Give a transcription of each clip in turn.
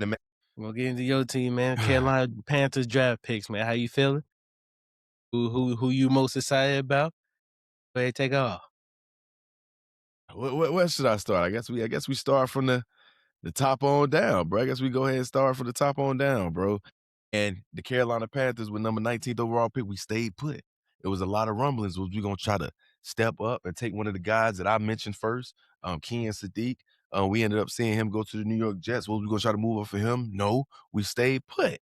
The ma We'll get into your team, man. Carolina Panthers draft picks, man. How you feeling? Who you most excited about? Go ahead, take off. where should I start? I guess we start from the top on down, bro. I guess we go ahead and start from the top on down, bro. And the Carolina Panthers with number 19th overall pick, we stayed put. It was a lot of rumblings. Was we gonna try to step up and take one of the guys that I mentioned first, Ken Sadiq? We ended up seeing him go to the New York Jets. Was we gonna try to move up for him? No, we stayed put.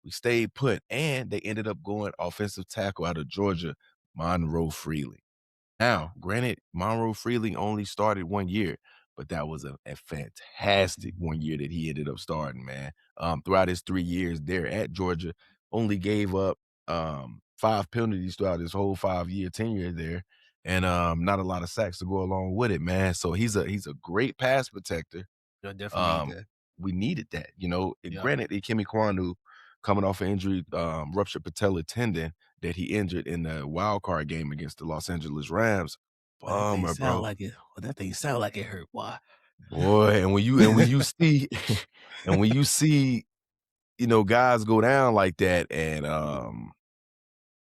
We stayed put, and they ended up going offensive tackle out of Georgia, Monroe Freely. Now, granted, Monroe Freely only started 1 year, but that was a fantastic 1 year that he ended up starting, man. Throughout his 3 years there at Georgia, only gave up, 5 penalties throughout his whole 5-year tenure there, and, not a lot of sacks to go along with it, man. So he's a great pass protector. I definitely need Um, that. we needed that, you know. Yeah. Granted, Ikemi Kwanu coming off an injury, ruptured patella tendon that he injured in the wild card game against the Los Angeles Rams. But that thing Bummer, sound bro. like it. Well, that thing sound like it hurt. Why? Boy, and when you see and when you see, guys go down like that and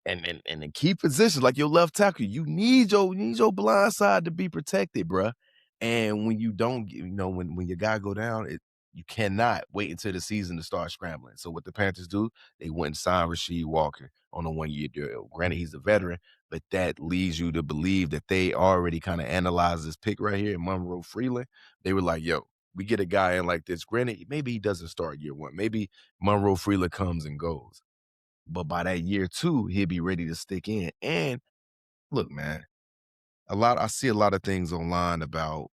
in key positions like your left tackle, you need your blind side to be protected, bruh. And when you don't, when your guy go down, you cannot wait until the season to start scrambling. So what the Panthers do, they went and signed Rasheed Walker on a 1-year deal. Granted, he's a veteran, but that leads you to believe that they already kind of analyzed this pick right here in Monroe Freeland. They were like, yo, we get a guy in like this. Granted, maybe he doesn't start year one. Maybe Monroe Freeland comes and goes. But by that year 2, he'll be ready to stick in. And look, man, I see a lot of things online about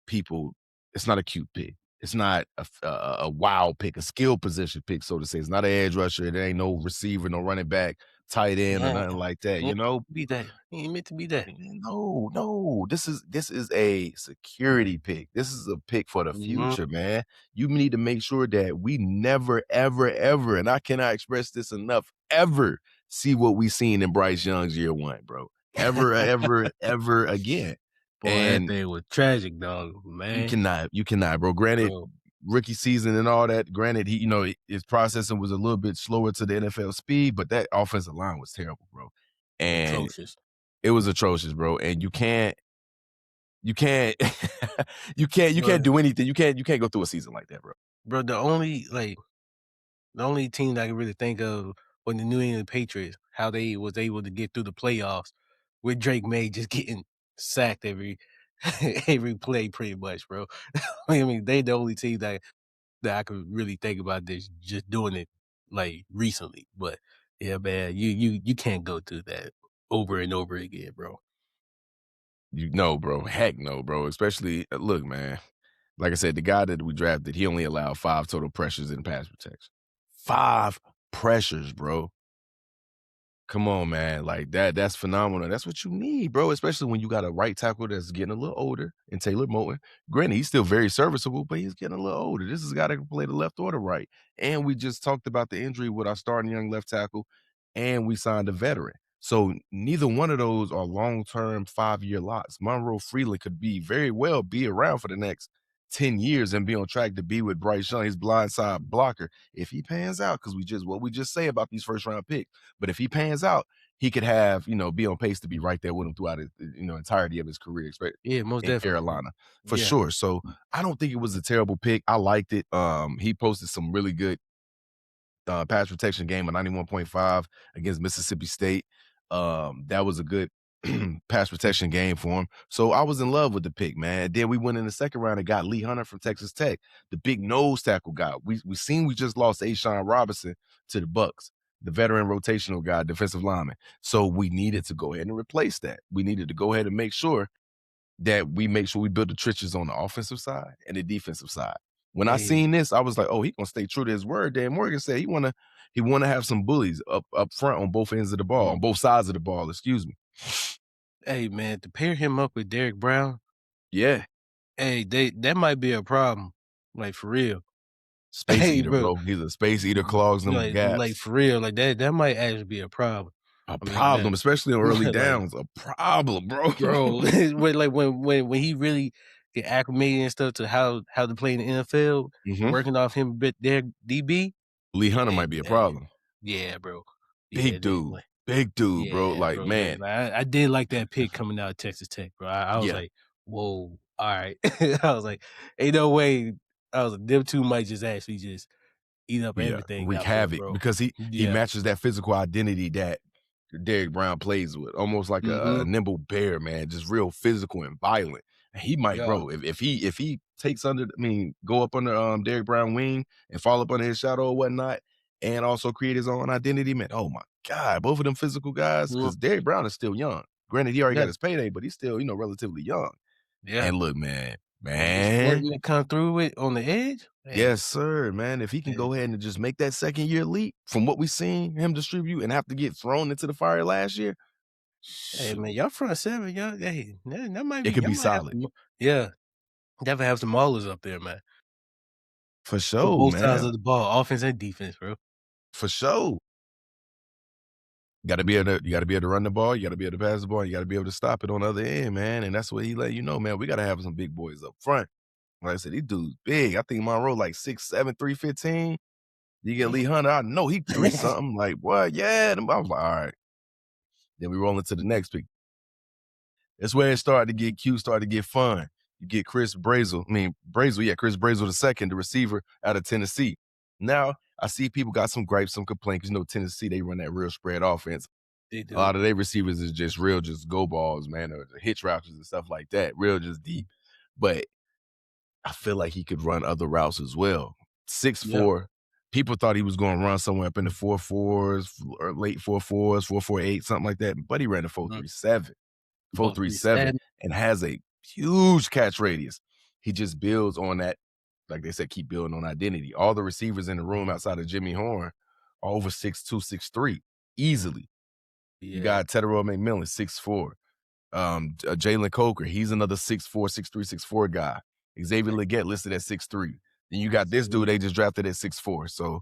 people. It's not a cute pick. It's not a wow pick, a skill position pick, so to say. It's not an edge rusher. There ain't no receiver, no running back, tight end, or Yeah, nothing like that. he You ain't know, be that. He ain't meant to be that. no, no. This is a security pick. This is a pick for the Mhm. future, man. You need to make sure that we never, ever, ever, and I cannot express this enough, ever see what we seen in Bryce Young's year 1, bro. Ever, ever, ever again. Boy, that And thing was tragic, dog. Man, you cannot, bro. Granted, bro, rookie season and all that. Granted, his processing was a little bit slower to the NFL speed, but that offensive line was terrible, bro. And atrocious. it was atrocious, bro. And you can't, you can't Bro, do anything. You can't go through a season like that, bro. bro, the only team that I can really think of was the New England Patriots, how they was able to get through the playoffs with Drake May just getting sacked every every play pretty much, bro. I mean, they the only team that I could really think about this just doing it like recently. But yeah, man, you can't go through that over and over again, bro. You know, bro. Heck no, bro. Especially, look, man. Like I said, the guy that we drafted, he only allowed 5 total pressures in pass protection. 5 pressures, bro. Come on, man. Like that's phenomenal. That's what you need, bro. Especially when you got a right tackle that's getting a little older and Taylor Moton. Granted, he's still very serviceable, but he's getting a little older. This is a guy that can play the left or the right. And we just talked about the injury with our starting young left tackle, and we signed a veteran. So neither one of those are long-term 5-year locks. Monroe Freeland could be very well be around for the next 10 years and be on track to be with Bryce Young, his blindside blocker, if he pans out, because what we just say about these first round picks. But if he pans out, he could have, be on pace to be right there with him throughout his, entirety of his career, Yeah, most in definitely, bro. Carolina, for Yeah. sure. So I don't think it was a terrible pick. I liked it. He posted some really good pass protection game of 91.5 against Mississippi State. That was a good pass protection game for him. So I was in love with the pick, man. Then we went in the second round and got Lee Hunter from Texas Tech, the big nose tackle guy. We just lost Ashawn Robinson to the Bucks, the veteran rotational guy, defensive lineman. So we needed to go ahead and replace that. We needed to go ahead and make sure we build the trenches on the offensive side and the defensive side. When I Hey, seen this, I was like, "Oh, he gonna stay true to his word." Dan Morgan said he wanna have some bullies up front on both ends of the ball, mm. on both sides of the ball. Excuse me. Hey, man, to pair him up with Derrick Brown, Yeah, hey, that might be a problem, like for real. space Hey, eater, bro, bro. He's a space eater, clogs them like gaps. for real, like that might actually be a problem. A I mean, that, problem, especially on early like, downs. A problem, bro. bro, when like when he really get acclimated and stuff to how to play in the NFL, Mhm. working off him a bit there, DB, Lee Hunter yeah, might be a yeah, problem. yeah, bro. Yeah, Big they dude. like Big dude, bro. yeah, Like, bro, they man. like I did like that pick coming out of Texas Tech, bro. I was Yeah. like, "Whoa, alright." I was like, "Ain't no way." I was like, "Them 2 might just actually just eat up Yeah, everything wreak out there, havoc bro." because he Yeah. matches that physical identity that Derrick Brown plays with, almost like a Mhm. nimble bear, man, just real physical and violent. And he might, Yeah. bro, if he takes under, I mean, go up under Derrick Brown wing and fall up under his shadow or whatnot, and also create his own identity, man. Oh my God, both of them physical guys, Mm. because Derrick Brown is still young. Granted, he already Yeah, got his payday, but he's still, relatively young. yeah. And look, man, And the sport man, you come through with on the edge, hey, yes, sir, man. If he can hey, go ahead and just make that second year leap from what we seen him distribute and have to get thrown into the fire last year, hey, shoot, man, y'all front seven, y'all, hey, that might it be could y'all be might have solid. some, yeah, definitely have some maulers up there, man. For On sure, both sides man. of the ball, offense and defense, bro. For sure. You gotta be able to run the ball, you gotta be able to pass the ball, you gotta be able to stop it on the other end, man. And that's what he let you know, man. We gotta have some big boys up front. Like I said, these dudes big. I think Monroe like 6'7", 315. You get Lee Damn. Hunter, I know he three something. Like, what? Yeah. I was like, all right. Then we roll into the next pick. That's where it started to get cute, started to get fun. You get Chris Brazel. I mean, Brazel, yeah, Chris Brazel the second, the receiver out of Tennessee. Now, I see people got some gripes, some complaints. Tennessee, they run that real spread offense. They A do. lot of their receivers is just real, just go balls, man, or the hitch routes and stuff like that. Real just deep. But I feel like he could run other routes as well. Six Yeah. four. People thought he was going to run somewhere up in the 4.4s or late 4.4s, 4.48, something like that. But he ran the Mhm. 4.37. 4.37 437. and has a huge catch radius. He just builds on that, like they said, keep building on identity. All the receivers in the room outside of Jimmy Horn are over 6'2", 6'3", easily. You Yeah. got Tedero McMillan, 6'4". Jalen Coker, he's another 6'4", 6'3", 6'4" guy. Xavier Legette listed at 6'3". Then you got this dude So they just drafted at 6'4". So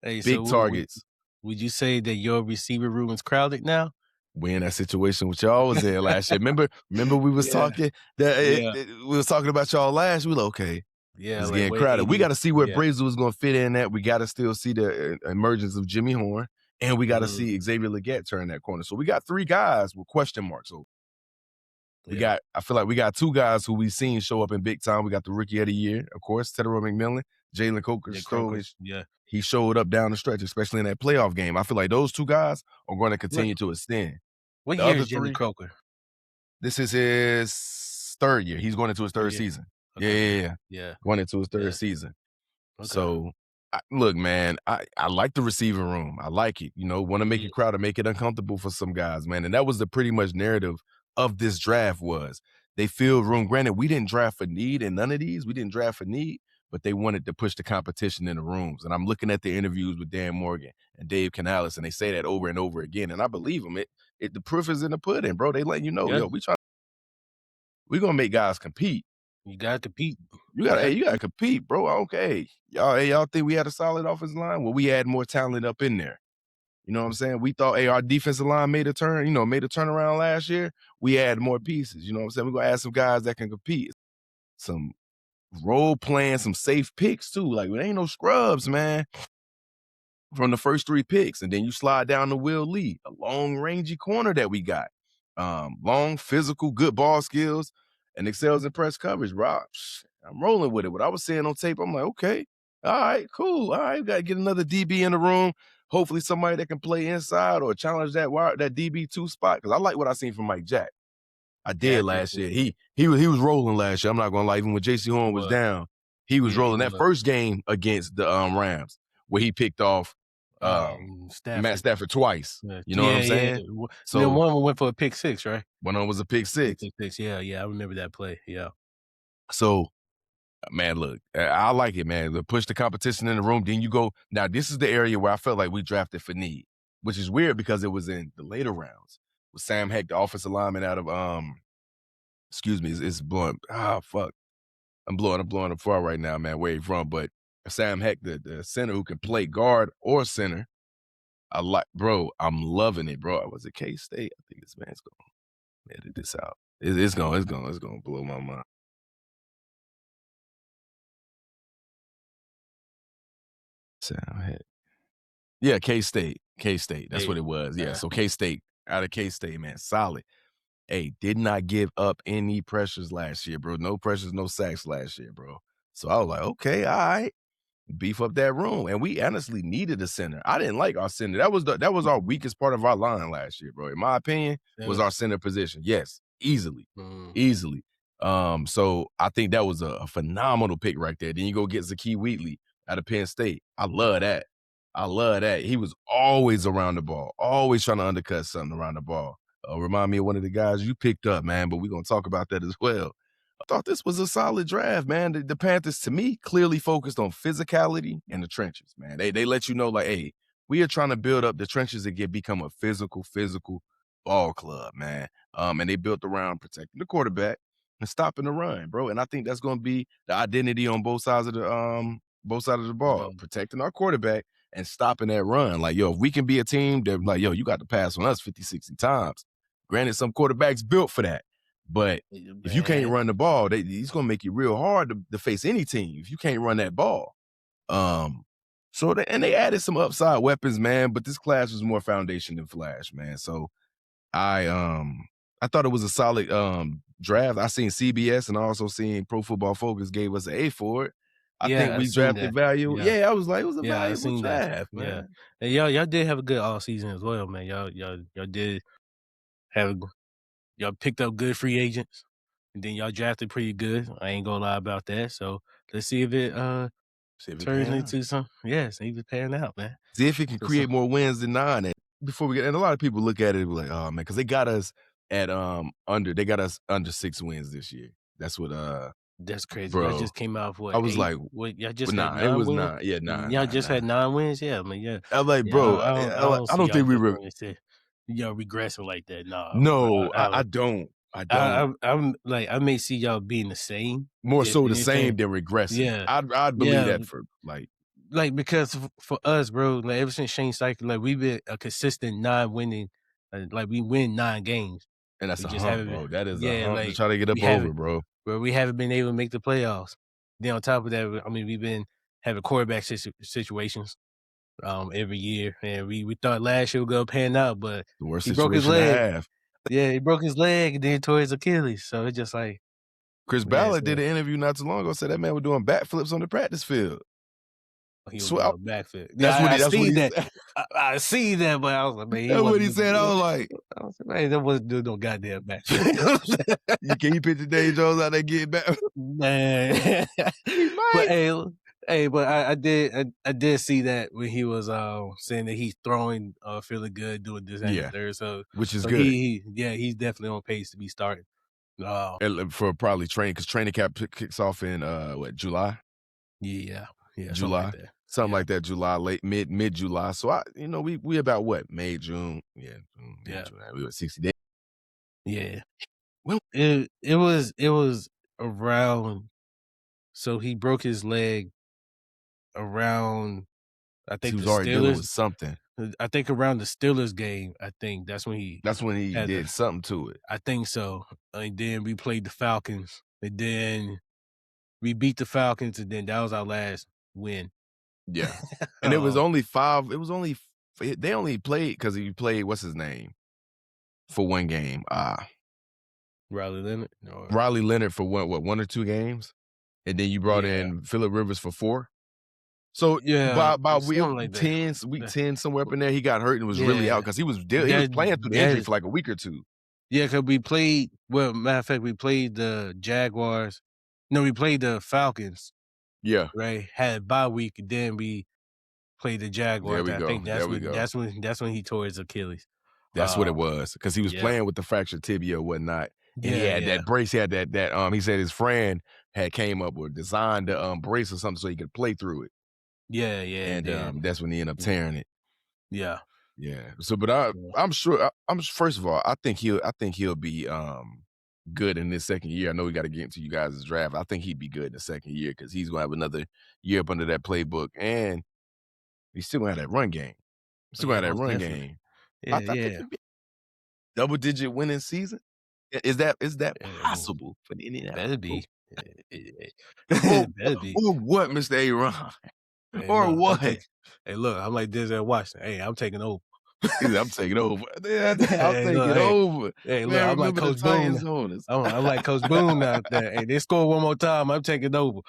hey, so big targets. would you say that your receiver room is crowded now? We in that situation with y'all was in last year. Remember we was Yeah. talking that Yeah. we was talking about y'all last. We like, okay, Yeah, it's like, getting where crowded. We got AD, to see where yeah. Brazel is going to fit in at. We got to still see the emergence of Jimmy Horn, and we got to Mhm. see Xavier Legette turn that corner. So we got three guys with question marks. So Yeah. I feel like we got two guys who we've seen show up in big time. We got the rookie of the year, of course, Tedero McMillan, Jalen Coker. Yeah, Still, Croker. Yeah. he showed up down the stretch, especially in that playoff game. I feel like those two guys are going to What continue to extend. what The year other is Jalen three, Croker? this is his third year. He's going into his 3rd third year? season. Yeah, Okay, yeah, okay. yeah. Yeah, Going into his third yeah. season. Okay. So, look, man, I like the receiving room. I like it. Want to make Mhm. it crowded, make it uncomfortable for some guys, man. And that was the pretty much narrative of this draft was they filled room. Granted, we didn't draft for need in none of these. We didn't draft for need, but they wanted to push the competition in the rooms. And I'm looking at the interviews with Dan Morgan and Dave Canales, and they say that over and over again. And I believe them. The proof is in the pudding, bro. They letting you know, Yeah, yo, we gonna make guys compete. you gotta compete. You You gotta, hey, gotta you gotta compete. compete, bro. Okay, y'all think we had a solid offensive line? Well, we had more talent up in there. You know what I'm saying? We thought, hey, our defensive line made a turn, made a turnaround last year. We add more pieces. You know what I'm saying? We're gonna add some guys that can compete. Some role playing, some safe picks too. Like, there ain't no scrubs, man, from the first three picks. And then you slide down to Will Lee, a long rangy corner that we got. Long, physical, good ball skills, and excels in press coverage, bro. I'm rolling with it. What I was seeing on tape, I'm like, okay, all right, cool. All right, we gotta get another DB in the room. Hopefully somebody that can play inside or challenge that DB2 spot. Cause I like what I seen from Mike Jack. I Yeah, I did last definitely year. agree. He was rolling last year. I'm not gonna lie. Even when JC He Horn was was. down, he was Yeah, he rolling. That was. first game against the Rams, where he picked off Matt Stafford. Stafford twice. Yeah, You know what yeah, I'm yeah. saying? And then So one of 'em went for a pick six, right? one of them was a pick Yeah, six. pick six. Yeah, yeah, I remember that play. Yeah. So man, look, I like it, man. To push the competition in the room. Then you go. Now this is the area where I felt like we drafted for need, which is weird because it was in the later rounds with Sam Heck, the offensive lineman out of excuse me, it's blowing. Ah, fuck. I'm blowing up far right now, man. Where he from? But Sam Heck, the center who can play guard or center. I like, bro. I'm loving it, bro. Was it K State? I think this man's gonna edit this out. It's gonna blow my mind. Sound head. Yeah, K-State. K-State. That's what Hey, it was. Yeah. uh, So K-State, out of K-State, man, solid. Hey, did not give up any pressures last year, bro. No pressures, no sacks last year, bro. So I was like, okay, all right. Beef up that room. And we honestly needed a center. I didn't like our center. That was our weakest part of our line last year, bro. In my opinion, was center. our center position. Yes, easily. Mm, Easily. So I think that was a phenomenal pick right there. Then you go get Zakee Wheatley out of Penn State. I love yeah, that. I love that. He was always around the ball, always trying to undercut something around the ball. Remind me of one of the guys you picked up, man, but we're gonna talk about that as well. I thought this was a solid draft, man. The Panthers, to me, clearly focused on physicality and the trenches, man. They let you know, like, hey, we are trying to build up the trenches and become a physical ball club, man. And they built around protecting the quarterback and stopping the run, bro. And I think that's going to be the identity on both sides of the ball, but protecting our quarterback and stopping that run. Like, yo, if we can be a team that, like, yo, you got to pass on us 50, 60 times. Granted, some quarterbacks built for that, but if you can't man, run the ball, he's gonna make it real hard to face any team if you can't run that ball. Um, and they added some upside weapons, man. But this class was more foundation than flash, man. So I um I thought it was a solid draft. I seen CBS and I also seen Pro Football Focus gave us an A for it. I think yeah, I we seen drafted that. value. Yeah, Yeah, I was like, it was a yeah, I valuable seen that. draft, Yeah, man. and y'all did have a good all season as well, man. Y'all did have a y'all picked up good free agents, and then y'all drafted pretty good. I ain't gonna lie about that. So let's see if it See if it turns pan out. into some. Yeah, see if it pan out, man. See if it can So, so create more wins than 9. And before we get and a lot of people look at it like, "Oh, man," because they got us at, under 6 wins this year. That's what, that's crazy. Y'all bro, just came out of I what was 8? like, What y'all but just had nah, it 9 was wins? 9. Yeah, 9, Y'all 9, just had 9. 9 wins? Yeah, I mean, yeah. I'm like, Yeah, bro, I don't I see don't y'all think we just were going to y'all regressing like that. Nah, bro. no, I don't. I don't. I'm like, I may see y'all being the same, More if so the anything. same than regressing. Yeah, I'd believe yeah, that for, like, like, because for us, bro, like, ever since Shane Steichen, like, we've been a consistent 9 winning, like, we win 9 games. and that's We a just hump, haven't been bro. That is a yeah, hump to like, try to get we up over, haven't bro. bro, we haven't been able to make the playoffs. Then on top of that, I mean, we've been having quarterback situations, every year, and we thought last year was gonna pan out, but The worst he broke his situation to leg. have. Yeah, he broke his leg and then tore his Achilles, so it's just like, Chris yeah, Ballard did so an interview not too long ago, said that man was doing backflips on the practice field. he was Swear doing a backflip. Yeah, that's what I that's what see he that. said. I see that, but I was like, man, he That's what wasn't he said. I was like, I was like, man, that wasn't doing no goddamn backflip. you picture Dave Jones out there getting back? Man. He But, might. hey, but I did see that when he was, saying that he's throwing, feeling good, doing this, that, and the Yeah, third, which is so good. yeah, he's definitely on pace to be starting. Uh, For probably training because training camp kicks off in what July, yeah, yeah, something like July, that. something Yeah, like that. July, late mid July. So we about what May June, yeah, May yeah, June. We were 60 days. yeah. Well, It was around, so he broke his leg around, I he think the was already dealing Steelers with something. I think around the Steelers game, I think that's when he That's when he had the did something to it. I think so, and then we played the Falcons, and then we beat the Falcons, and then that was our last win. Yeah, and it was Um, only 5. It was only they only played because he played what's his name for one game. Riley Leonard or Riley Leonard for one or 2 games, and then you brought yeah, in Phillip Rivers for 4. So yeah, by something like that. week Yeah, 10, somewhere up in there, he got hurt and was really out yeah, because he was that playing through the injury that for like a week or 2. yeah, because we played well, matter of fact, we played the Jaguars. No, we played the Falcons, Yeah, right? Had bye week, and then we played the there Jaguars. we I go, think there we go. that's when he tore his Achilles. That's what it Um, was because he was yeah, playing with the fractured tibia or whatnot, and he yeah, had yeah, that brace. He had he said his friend had came up or designed the, brace or something so he could play through it, yeah, yeah, and and, then that's when he ended up yeah, tearing it. yeah, Yeah. So, but yeah, I'm sure. First of all, I think he'll be good in this second year. I know we got to get into you guys' draft. I think he'd be good in the second year because he's gonna have another year up under that playbook, and he's still gonna have that run game. oh Still gonna yeah, have that most run definitely. game. Yeah, I think yeah, it'd be double digit winning season. Is that well, possible for the Indianapolis better Colts? be, Or better be. or what, Mr. Aaron? Hey, Or look, what? hey, look, I'm like Denzel Washington. Hey, I'm taking over. He said, "I'm taking over." Yeah, I'll Hey, take look, it over. look, Man, I'm like remember the Coach Boone. Titans on us. I'm like Coach Boone out there. Hey, they score one more time, I'm taking over.